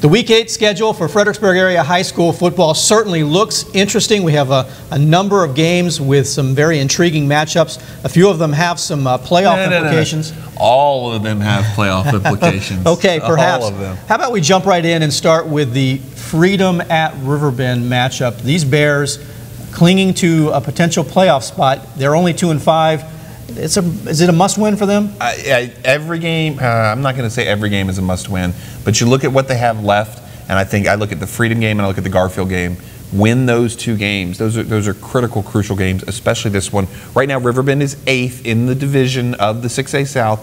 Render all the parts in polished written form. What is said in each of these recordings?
The Week 8 schedule for Fredericksburg area high school football certainly looks interesting. We have a number of games with some very intriguing matchups. A few of them have some playoff implications. All of them have playoff implications. Okay, perhaps. All of them. How about we jump right in and start with the Freedom at Riverbend matchup. These Bears clinging to a potential playoff spot. They're only 2-5. Is it a must-win for them? Every game, I'm not going to say every game is a must-win, but you look at what they have left, and I look at the Freedom game and I look at the Garfield game. Win those two games. Those are critical, crucial games, especially this one. Right now, Riverbend is 8th in the division of the 6A South.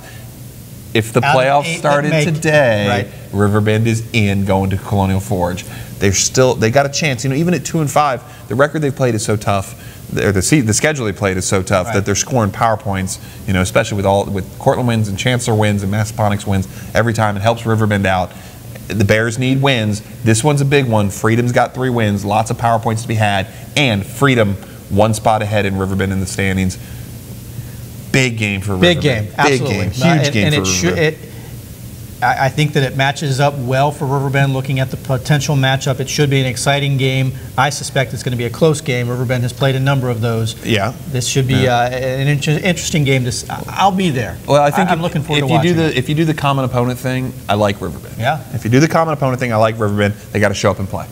If the playoffs started today, right, Riverbend is in, going to Colonial Forge. They got a chance. You know, even at 2-5, the record they've played is so tough. The schedule they played is so tough, right, that they're scoring power points. You know, especially with Cortland wins and Chancellor wins and Massaponax wins every time. It helps Riverbend out. The Bears need wins. This one's a big one. Freedom's got 3 wins, lots of power points to be had, and Freedom 1 spot ahead in Riverbend in the standings. Big game for Riverbend. Big game, absolutely. Big game, huge game for Riverbend. I think that it matches up well for Riverbend. Looking at the potential matchup, it should be an exciting game. I suspect it's going to be a close game. Riverbend has played a number of those. Yeah. This should be an interesting game. I'll be there. Well, I think I'm looking forward to watching. If you do the common opponent thing, I like Riverbend. Yeah. If you do the common opponent thing, I like Riverbend. They got to show up and play.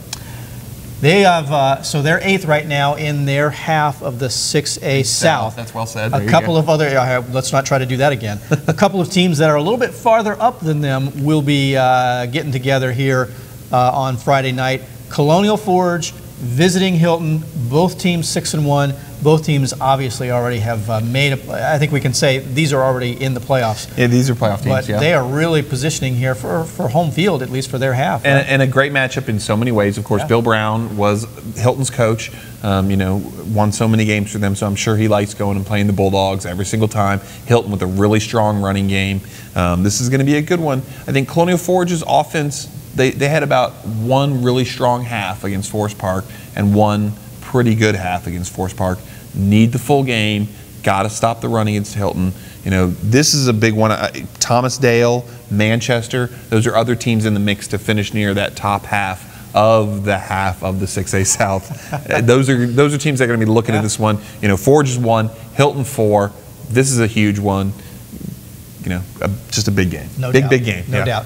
They have, so they're 8th right now in their half of the 6A South. That's well said. A couple of other, let's not try to do that again. A couple of teams that are a little bit farther up than them will be getting together here on Friday night. Colonial Forge visiting Hilton, both teams 6-1. Both teams obviously already have I think we can say these are already in the playoffs. Yeah, these are playoff teams, but they are really positioning here for home field, at least for their half. And, and a great matchup in so many ways. Of course, Bill Brown was Hilton's coach, you know, won so many games for them, so I'm sure he likes going and playing the Bulldogs every single time. Hilton with a really strong running game. This is going to be a good one. I think Colonial Forge's offense, they had about 1 really strong half against Forest Park and 1 pretty good half against Forest Park. Need the full game. Got to stop the run against Hilton. You know, this is a big one. Thomas Dale, Manchester, those are other teams in the mix to finish near that top half of the 6A South. those are teams that are going to be looking at this one. You know, Forge is 1, Hilton 4. This is a huge one. You know, just a big game. No doubt. Big game. No doubt.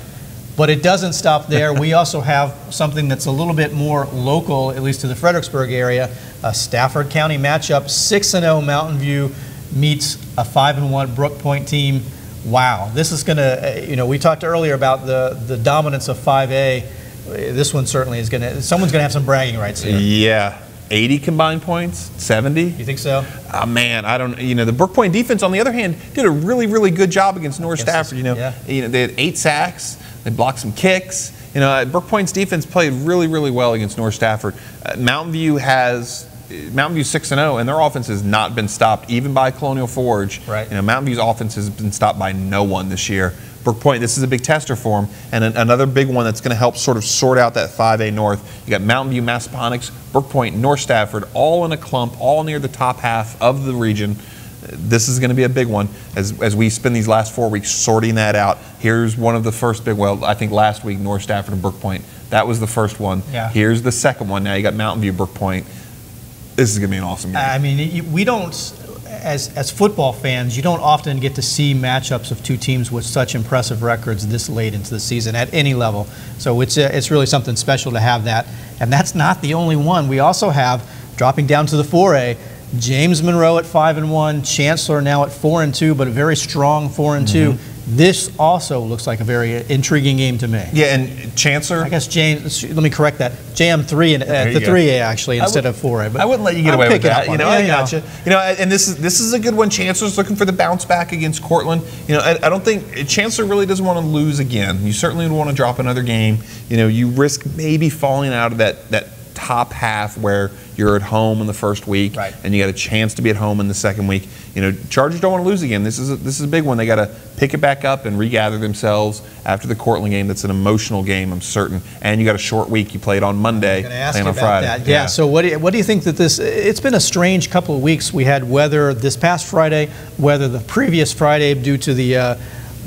But it doesn't stop there. We also have something that's a little bit more local, at least to the Fredericksburg area. A Stafford County matchup. 6-0 Mountain View meets a 5-1 Brook Point team. Wow, this is going to, you know, we talked earlier about the dominance of 5A. This one certainly is going to, someone's going to have some bragging rights here. Yeah. 80 combined points, 70. You think so? Man, I don't. You know, the Brook Point defense, on the other hand, did a really, really good job against North Stafford. You know, they had 8 sacks. They blocked some kicks. You know, Brook Point's defense played really, really well against North Stafford. Mountain View 6-0, and their offense has not been stopped, even by Colonial Forge. Right. You know, Mountain View's offense has been stopped by no one this year. Brook Point, this is a big tester for them, and another big one that's going to help sort out that 5A North. You got Mountain View, Massaponax, Brook Point, North Stafford, all in a clump, all near the top half of the region. This is going to be a big one as we spend these last 4 weeks sorting that out. Here's one of the first big, well, I think last week, North Stafford and Brook Point. That was the first one. Yeah. Here's the second one. Now you got Mountain View, Brook Point. This is going to be an awesome game. I mean, we don't, as football fans, you don't often get to see matchups of 2 teams with such impressive records this late into the season at any level. So it's really something special to have that. And that's not the only one. We also have, dropping down to the 4A, James Monroe at 5-1, Chancellor now at 4-2, but a very strong 4-2. This also looks like a very intriguing game to me. Yeah, and Chancellor, I guess James. Let me correct that. JM3 at the 3A actually instead of 4A. But I wouldn't let you get away with that. You know, I gotcha. You know, and this is a good one. Chancellor's looking for the bounce back against Cortland. You know, I don't think Chancellor really doesn't want to lose again. You certainly would want to drop another game. You know, you risk maybe falling out of that top half where you're at home in the first week, and you got a chance to be at home in the second week. You know, Chargers don't want to lose again. This is a big one. They got to pick it back up and regather themselves after the Cortland game. That's an emotional game, I'm certain. And you got a short week. You played on Monday, playing on Friday. That. Yeah. So what do you think that this? It's been a strange couple of weeks. We had weather this past Friday, weather the previous Friday due to the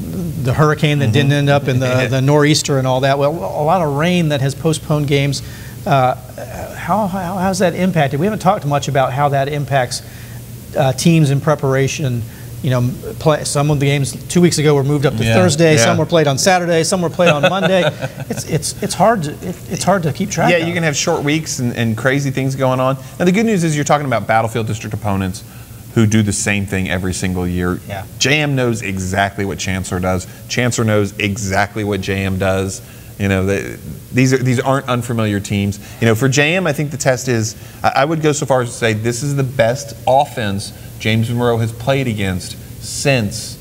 the hurricane that didn't end up in the nor'easter and all that. Well, a lot of rain that has postponed games. How's that impacted? We haven't talked much about how that impacts teams in preparation. You know, some of the games 2 weeks ago were moved up to Thursday. Some were played on Saturday. Some were played on Monday. It's hard to keep track. Yeah, you can have short weeks and crazy things going on. Now the good news is you're talking about Battlefield District opponents who do the same thing every single year. Yeah. JM knows exactly what Chancellor does. Chancellor knows exactly what JM does. You know, these aren't unfamiliar teams. You know, for JM, I think the test is, I would go so far as to say this is the best offense James Monroe has played against since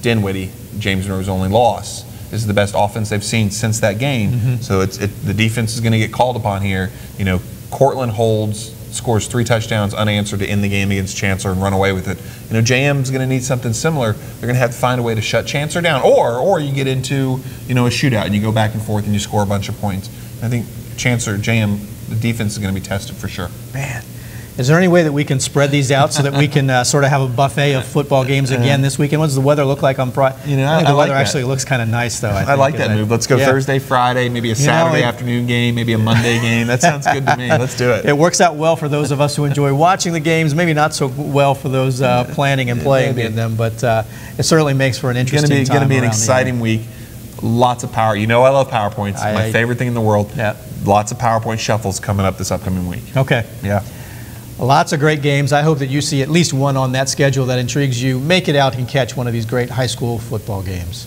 Dinwiddie, James Monroe's only loss. This is the best offense they've seen since that game. So the defense is going to get called upon here. You know, Cortland scores 3 touchdowns unanswered to end the game against Chancellor and run away with it. You know, JM's going to need something similar. They're going to have to find a way to shut Chancellor down, or you get into, you know, a shootout and you go back and forth and you score a bunch of points. I think Chancellor, JM, the defense is going to be tested for sure. Man. Is there any way that we can spread these out so that we can sort of have a buffet of football games again this weekend? What does the weather look like on Friday? You know, I think the weather like actually looks kind of nice, though. I like that move. Let's go Thursday, Friday, maybe a Saturday afternoon game, maybe a Monday game. That sounds good to me. Let's do it. It works out well for those of us who enjoy watching the games, maybe not so well for those planning and playing in them, but it certainly makes for an interesting time. It's going to be an exciting week. Lots of power. You know I love PowerPoints. My favorite thing in the world. Yeah. Lots of PowerPoint shuffles coming up this upcoming week. Okay. Yeah. Lots of great games. I hope that you see at least one on that schedule that intrigues you. Make it out and catch one of these great high school football games.